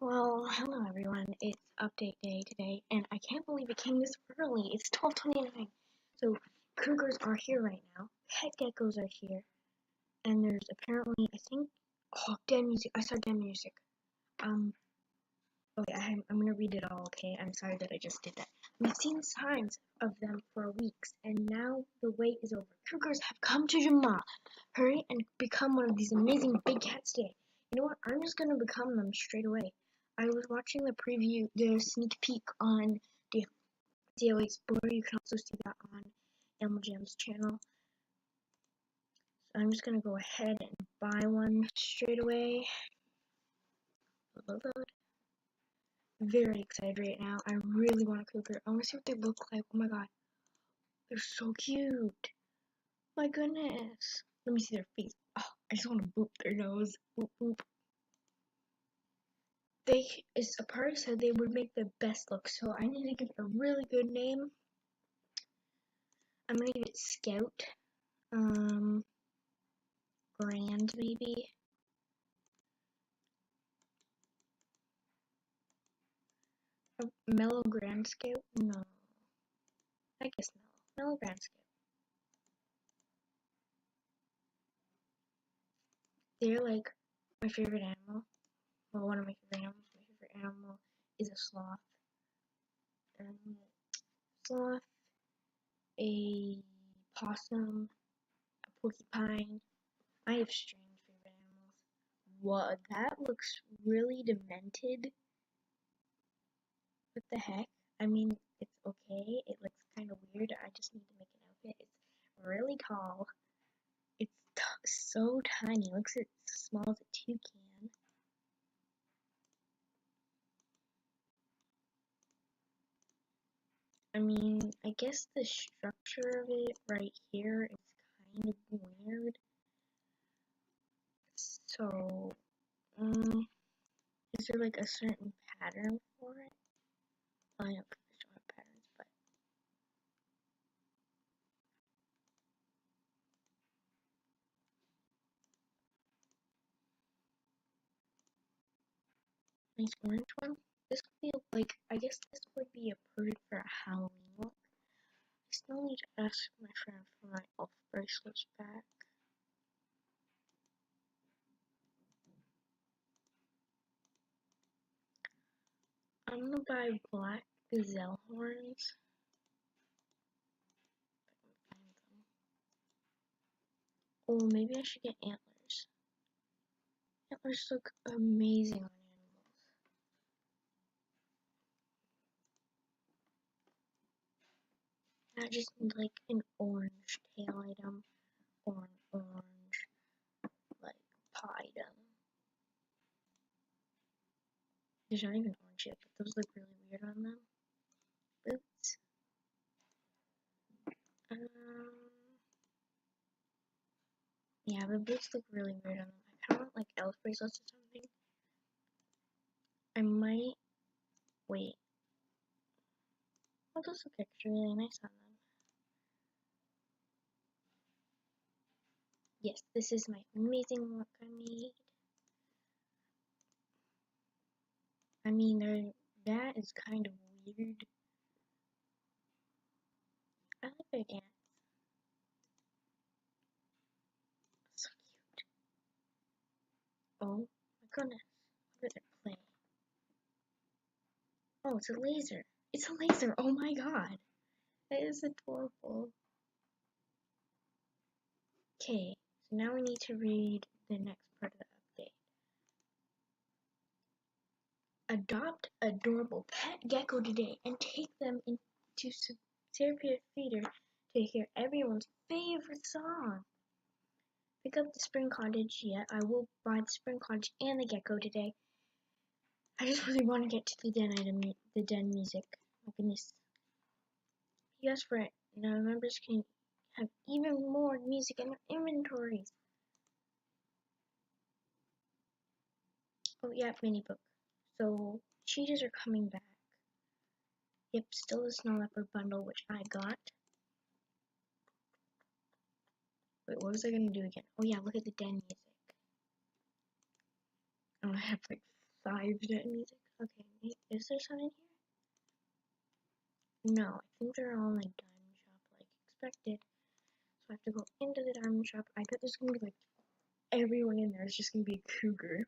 Well, hello everyone. It's update day today, and I can't believe it came this early. It's 12:29. So Cougars are here right now. Pet geckos are here, and there's apparently dead music. I saw dead music. Okay, I'm gonna read it all. Okay, I'm sorry that I just did that. We've seen signs of them for weeks, and now the wait is over. Cougars have come to Jamal. Hurry and become one of these amazing big cats today. You know what? I'm just gonna become them straight away. I was watching the sneak peek on the DO Explorer. You can also see that on Elmo Jam's channel. So I'm just gonna go ahead and buy one straight away. Very excited right now. I really want a cougar. I want to see what they look like. Oh my god, they're so cute. My goodness. Let me see their face. Oh, I just want to boop their nose. Boop boop. A part said they would make the best look, so I need to give it a really good name. I'm gonna give it Scout. Grand maybe. A Mellow Grand Scout? No. I guess Mellow. Mellow Grand Scout. They're like my favorite animal. Well, one of my favorite animals. My favorite animal is a sloth. Sloth, a possum, a porcupine. I have strange favorite animals. What? That looks really demented. What the heck? I mean, it's okay. It looks kind of weird. I just need to make an outfit. It's really tall. It's so tiny. It looks as small as a toucan. I mean, I guess the structure of it right here is kind of weird. So, is there like a certain pattern for it? I don't think there's no patterns, but nice orange one. This would be like, I guess this would be a perfect for a Halloween look. I still need to ask my friend for my elf bracelets back. I'm gonna buy black gazelle horns. Oh, maybe I should get antlers. Antlers look amazing on animals. I just need like an orange tail item or an orange like paw item. There's not even orange yet, but those look really weird on them. Boots. Yeah, the boots look really weird on them. I kind of want like elf bracelets or something. I might wait. Oh, those look actually really nice on them. Yes, this is my amazing look I made. I mean, that is kind of weird. I like their dance. So cute. Oh my goodness. Look at their play. Oh, it's a laser. It's a laser. Oh my god. That is adorable. Okay, so now we need to read the next part of the update. Adopt adorable pet gecko today and take them into therapeutic feeder to hear everyone's favorite song. Pick up the spring cottage. Yeah, I will buy the spring cottage and the gecko today. I just really want to get to the den music. My goodness. Yes, for it. Now members can have even more music in their inventories. Oh yeah, mini book. So cheetahs are coming back. Yep, still the snow leopard bundle, which I got. Wait, what was I gonna do again? Oh yeah, look at the den music. Oh, I have like 5 music. Okay, is there some in here? No, I think they're all like diamond shop like expected. So I have to go into the diamond shop. I bet there's gonna be like everyone in there is just gonna be a cougar.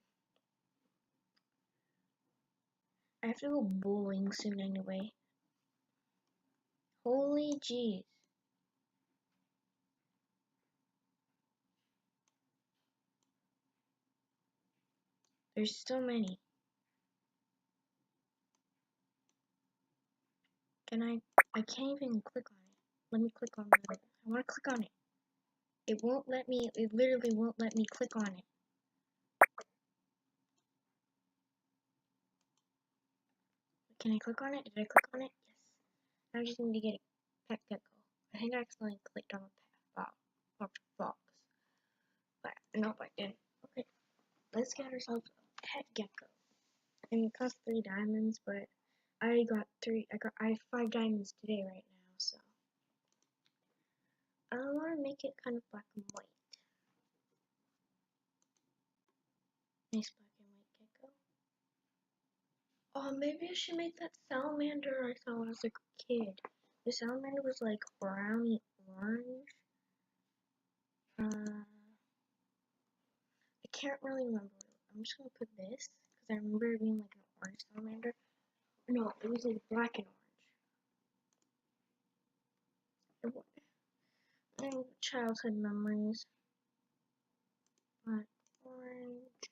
I have to go bowling soon anyway. Holy jeez. There's so many. I can't even click on it. Let me click on it. I want to click on it. It won't let me, it literally won't let me click on it. Can I click on it? Did I click on it? Yes. Now I just need to get a pet gecko. I think I accidentally clicked on the fox. But nope, I didn't. Okay, let's get ourselves a pet gecko. And it costs 3 diamonds, but I already got 3. I have 5 diamonds today right now, so I want to make it kind of black and white. Nice black and white gecko. Oh, maybe I should make that salamander I saw when I was like a kid. The salamander was like browny orange. I can't really remember. I'm just gonna put this because I remember it being like an orange salamander. No, it was like black and orange. Childhood memories. Black, orange.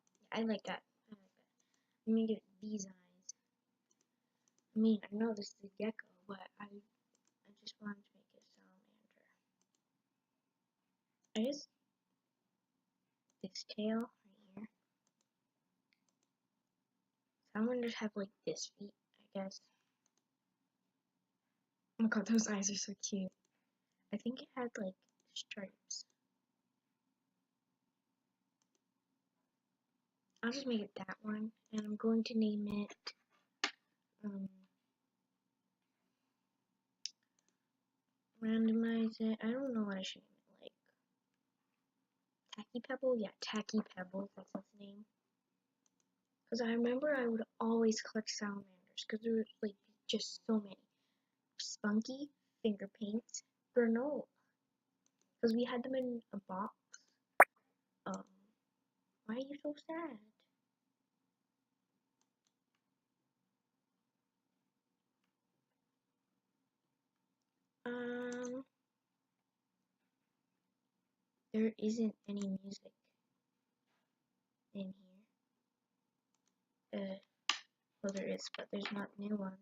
Yeah, I like that. Let me get these eyes. I mean, I know this is a gecko, but I just wanted to make it a salamander. I guess this tail right here. Salamanders have like this feet, I guess. Oh my god, those eyes are so cute. I think it had like stripes. I'll just make it that one, and I'm going to name it, randomize it. I don't know what I should name it, like, Tacky Pebble? Yeah, Tacky Pebble, that's its name. Because I remember I would always collect salamanders, because there was, like, just so many. Spunky, finger paints, granola. Because we had them in a box. Why are you so sad? There isn't any music in here. Well, there is, but there's not new ones.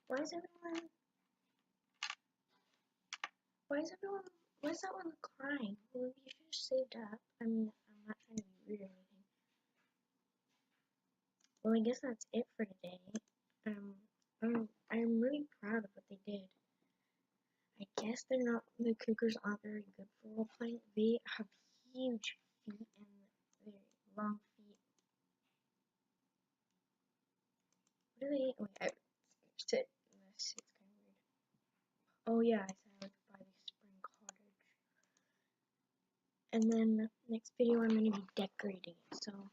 Why is everyone? Why is that one crying? Well, you should have saved up. I mean, I'm not trying to be rude or anything. Well, I guess that's it for today. I'm really proud of what they did. I guess the Cougars aren't very good for role playing. They have huge feet and very long feet. What do they? Wait, it's kind of weird. Oh yeah, I said I would buy the spring cottage. And then next video I'm gonna be decorating it. So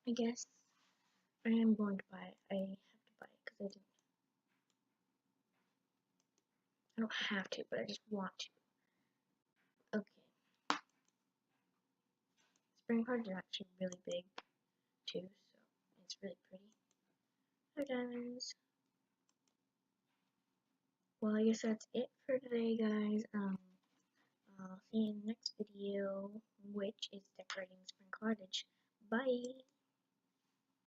I guess I am going to buy it. I have to buy it because I don't have to, but I just want to. Okay. Spring cards are actually really big too, so it's really pretty. No diamonds. Well, I guess that's it for today, guys. I'll see you in the next video, which is decorating Spring Cottage. Bye!